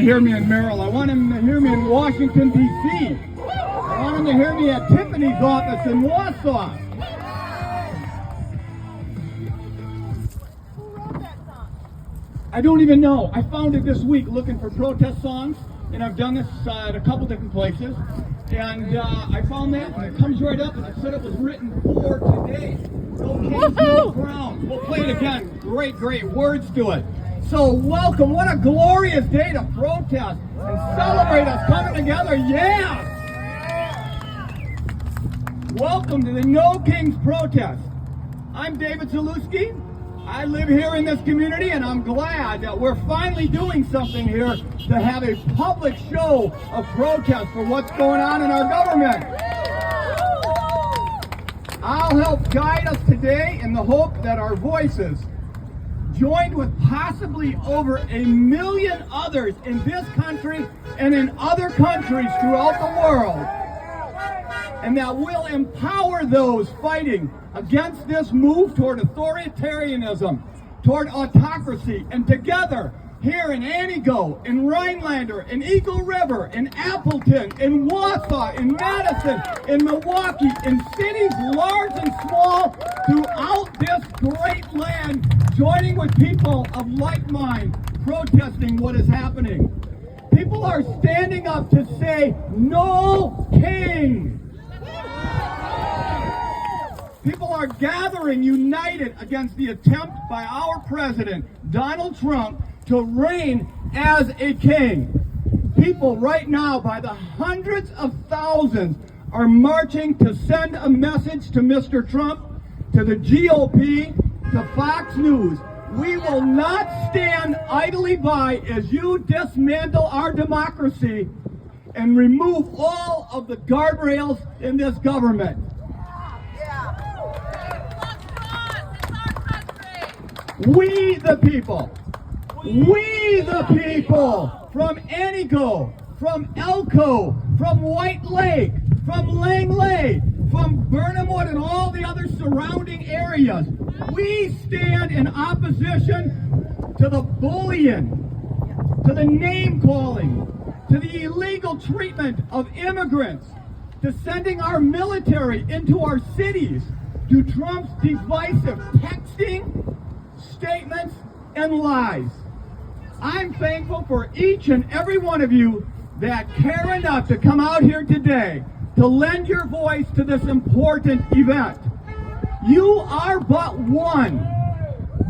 hear me in Maryland. I want them to hear me in Washington, D.C. I want them to hear me at Tiffany's office in Warsaw. Who wrote that song? I don't even know. I found it this week looking for protest songs, and I've done this at a couple different places. And I found that, and it comes right up, and it said it was written for today. No kings, no crowns. We'll play it again. Great, great words to it. So welcome. What a glorious day to protest and celebrate us coming together. Yeah! Welcome to the No Kings protest. I'm David Zalewski. I live here in this community, and I'm glad that we're finally doing something here to have a public show of protest for what's going on in our government. I'll help guide us today in the hope that our voices, joined with possibly over 1 million others in this country and in other countries throughout the world, and that will empower those fighting against this move toward authoritarianism, toward autocracy, and together here in Antigo, in Rhinelander, in Eagle River, in Appleton, in Wausau, in Madison, in Milwaukee, in cities large and small throughout this great land, joining with people of like mind, protesting what is happening. People are standing up to say, no king. People are gathering united against the attempt by our president, Donald Trump, to reign as a king. People right now, by the hundreds of thousands, are marching to send a message to Mr. Trump, to the GOP, to Fox News. We will not stand idly by as you dismantle our democracy and remove all of the guardrails in this government. We the people, from Antigo, from Elko, from White Lake, from Langley, from Burnhamwood and all the other surrounding areas, we stand in opposition to the bullying, to the name-calling, to the illegal treatment of immigrants, to sending our military into our cities, to Trump's divisive texting, statements, and lies. I'm thankful for each and every one of you that care enough to come out here today to lend your voice to this important event. You are but one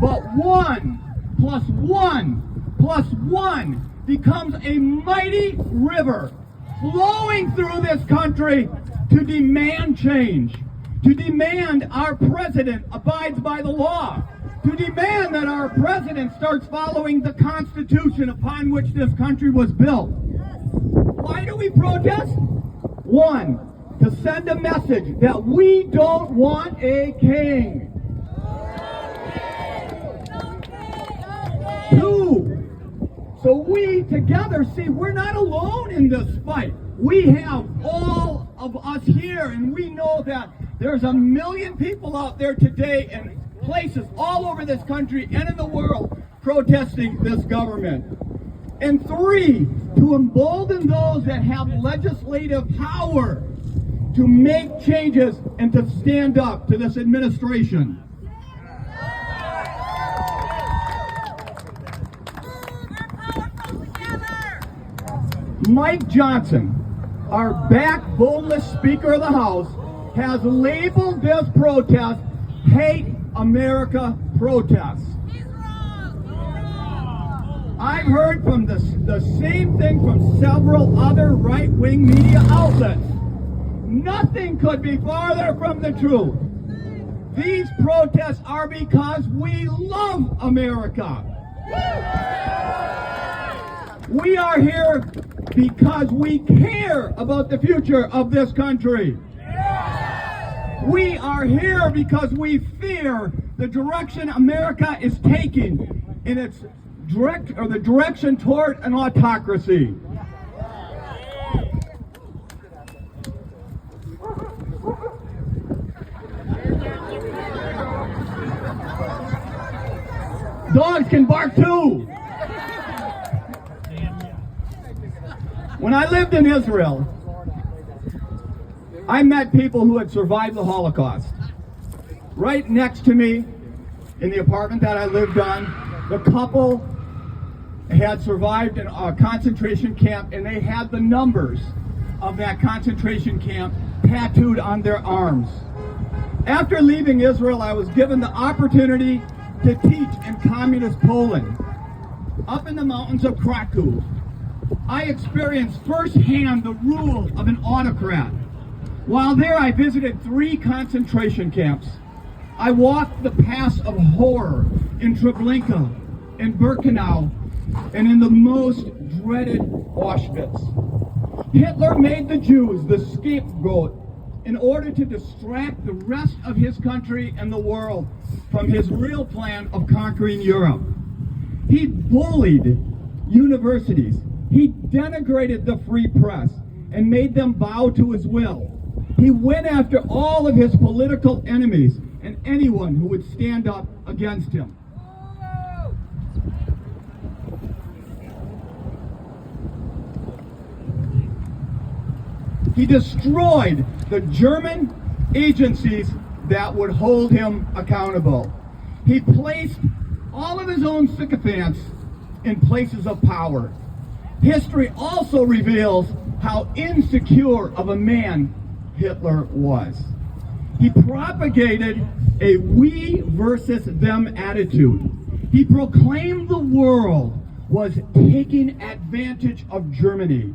plus one plus one becomes a mighty river flowing through this country to demand change, to demand our president abides by the law, to demand that our president starts following the Constitution upon which this country was built. Why do we protest? One, to send a message that we don't want a king. Two, so we together see we're not alone in this fight. We have all of us here, and we know that there's 1 million people out there today in places all over this country and in the world protesting this government. And three, to embolden those that have legislative power to make changes and to stand up to this administration. Mike Johnson, our backboneless Speaker of the House, has labeled this protest Hate America protests. I've heard from the same thing from several other right-wing media outlets. Nothing could be farther from the truth. These protests are because we love America. We are here because we care about the future of this country. We are here because we fear the direction America is taking in its the direction toward an autocracy. Dogs can bark too. When I lived in Israel, I met people who had survived the Holocaust. Right next to me, in the apartment that I lived on, the couple had survived in a concentration camp, and they had the numbers of that concentration camp tattooed on their arms. After leaving Israel, I was given the opportunity to teach in communist Poland. Up in the mountains of Krakow, I experienced firsthand the rule of an autocrat. While there, I visited 3 concentration camps. I walked the paths of horror in Treblinka, in Birkenau, and in the most dreaded Auschwitz. Hitler made the Jews the scapegoat in order to distract the rest of his country and the world from his real plan of conquering Europe. He bullied universities. He denigrated the free press and made them bow to his will. He went after all of his political enemies and anyone who would stand up against him. He destroyed the German agencies that would hold him accountable. He placed all of his own sycophants in places of power. History also reveals how insecure of a man Hitler was. He propagated a we versus them attitude. He proclaimed the world was taking advantage of Germany.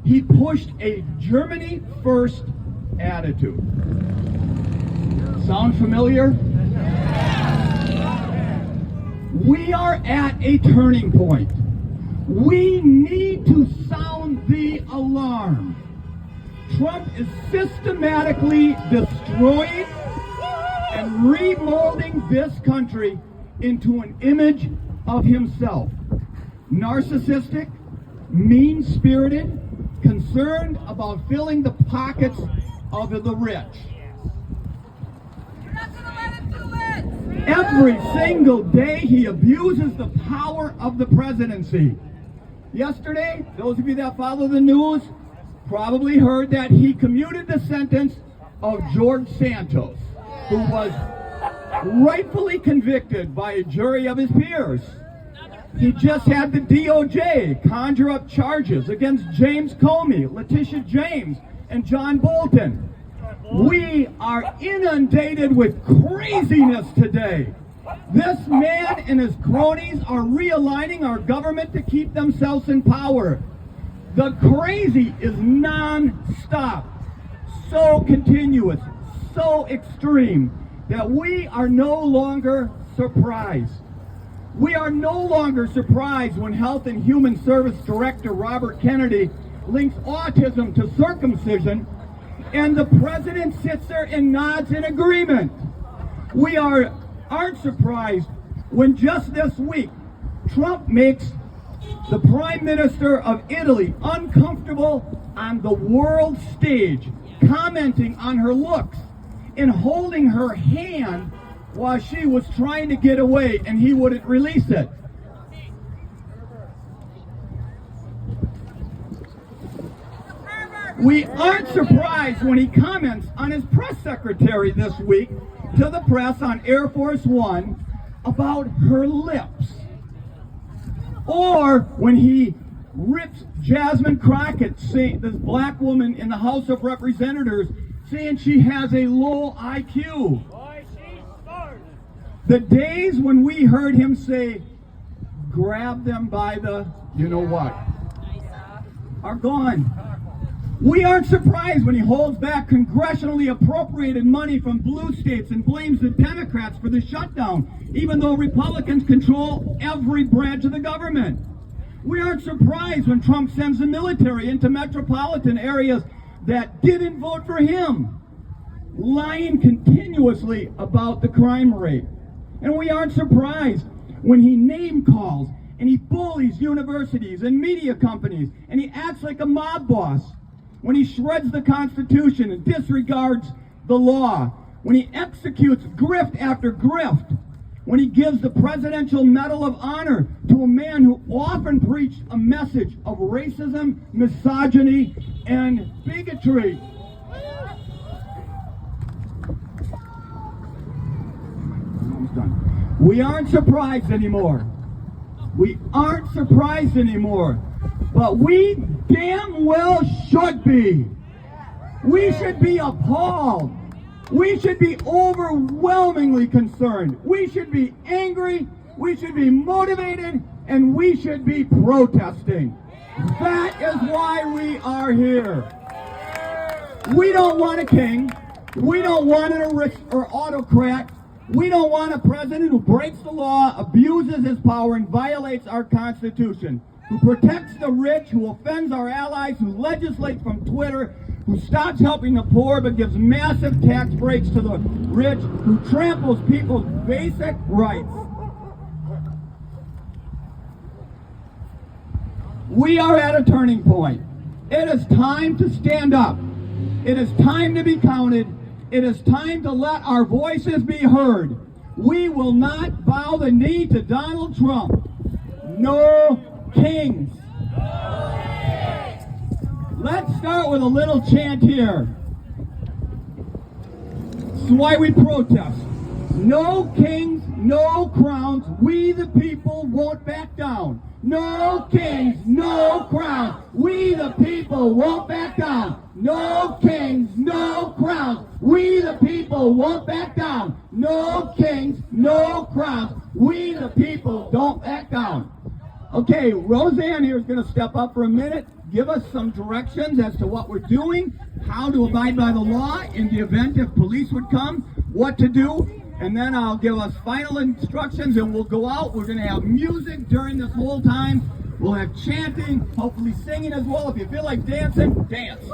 He pushed a Germany first attitude. Sound familiar? We are at a turning point. We need to sound the alarm. Trump is systematically destroying and remolding this country into an image of himself. Narcissistic, mean-spirited, concerned about filling the pockets of the rich. You're not gonna let him do it! Every single day he abuses the power of the presidency. Yesterday, those of you that follow the news probably heard that he commuted the sentence of George Santos, who was rightfully convicted by a jury of his peers. He just had the DOJ conjure up charges against James Comey, Letitia James, and John Bolton. We are inundated with craziness today. This man and his cronies are realigning our government to keep themselves in power. The crazy is non-stop, so continuous, so extreme, that we are no longer surprised. We are no longer surprised when Health and Human Service Director Robert Kennedy links autism to circumcision, and the president sits there and nods in agreement. We aren't surprised when just this week Trump makes the Prime Minister of Italy uncomfortable on the world stage, commenting on her looks and holding her hand while she was trying to get away and he wouldn't release it. We aren't surprised when he comments on his press secretary this week to the press on Air Force One about her lips. Or when he rips Jasmine Crockett, this black woman in the House of Representatives, saying she has a low IQ. The days when we heard him say, grab them by the you know what, are gone. We aren't surprised when he holds back congressionally appropriated money from blue states and blames the Democrats for the shutdown, even though Republicans control every branch of the government. We aren't surprised when Trump sends the military into metropolitan areas that didn't vote for him, lying continuously about the crime rate. And we aren't surprised when he name calls and he bullies universities and media companies and he acts like a mob boss, when he shreds the Constitution and disregards the law, when he executes grift after grift, when he gives the Presidential Medal of Honor to a man who often preached a message of racism, misogyny, and bigotry. We aren't surprised anymore. We aren't surprised anymore. But we damn well should be. We should be appalled. We should be overwhelmingly concerned. We should be angry. We should be motivated. And we should be protesting. That is why we are here. We don't want a king. We don't want an autocrat. We don't want a president who breaks the law, abuses his power, and violates our Constitution, who protects the rich, who offends our allies, who legislates from Twitter, who stops helping the poor but gives massive tax breaks to the rich, who tramples people's basic rights. We are at a turning point. It is time to stand up. It is time to be counted. It is time to let our voices be heard. We will not bow the knee to Donald Trump. No kings. Let's start with a little chant here. It's why we protest. No kings, no crowns. We the people won't back down. No kings, no crowns. We the people won't back down. No kings, no crowns. We the people won't back down. No kings, no crowns. We the people don't back down. Okay, Roseanne here is going to step up for a minute, give us some directions as to what we're doing, how to abide by the law in the event if police would come, what to do, and then I'll give us final instructions and we'll go out. We're going to have music during this whole time. We'll have chanting, hopefully singing as well. If you feel like dancing, dance.